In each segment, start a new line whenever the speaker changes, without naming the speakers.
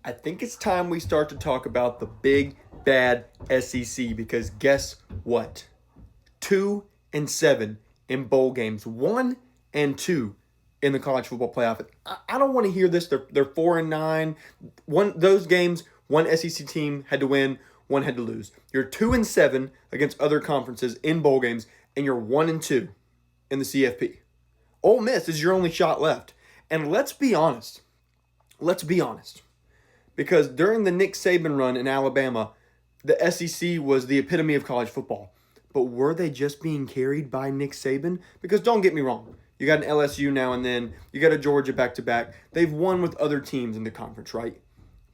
I think it's time we start to talk about the big bad SEC because guess what? 2-7 in bowl games, 1-2 in the college football playoff. I don't want to hear this. They're 4-9. Those games, one SEC team had to win, one had to lose. You're 2-7 against other conferences in bowl games, and you're 1-2 in the CFP. Ole Miss is your only shot left. And let's be honest. Let's be honest. Because during the Nick Saban run in Alabama, the SEC was the epitome of college football. But were they just being carried by Nick Saban? Because don't get me wrong. You got an LSU now and then. You got a Georgia back-to-back. They've won with other teams in the conference, right?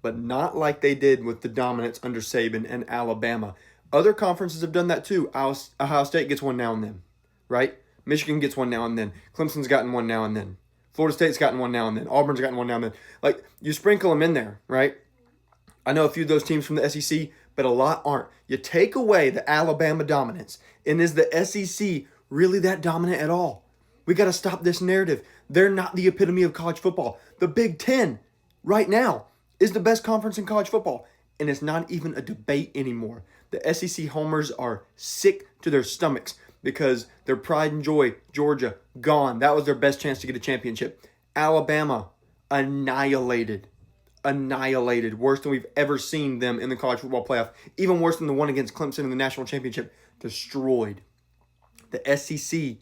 But not like they did with the dominance under Saban and Alabama. Other conferences have done that too. Ohio State gets one now and then, right? Michigan gets one now and then. Clemson's gotten one now and then. Florida State's gotten one now and then. Auburn's gotten one now and then. Like, you sprinkle them in there, right? I know a few of those teams from the SEC, but a lot aren't. You take away the Alabama dominance, and is the SEC really that dominant at all? We got to stop this narrative. They're not the epitome of college football. The Big Ten, right now, is the best conference in college football, and it's not even a debate anymore. The SEC homers are sick to their stomachs because their pride and joy, Georgia, gone. That was their best chance to get a championship. Alabama, annihilated. Worse than we've ever seen them in the college football playoff. Even worse than the one against Clemson in the national championship. Destroyed. The SEC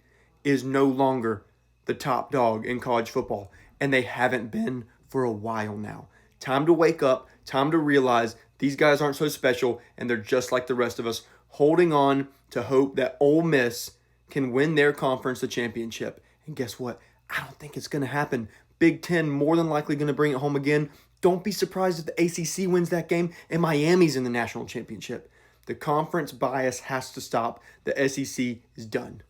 is no longer the top dog in college football, and they haven't been for a while now. Time to wake up. Time to realize these guys aren't so special, and they're just like the rest of us, holding on to hope that Ole Miss can win their conference the championship. And guess what? I don't think it's going to happen. Big Ten more than likely going to bring it home again. Don't be surprised if the ACC wins that game and Miami's in the national championship. The conference bias has to stop. The SEC is done.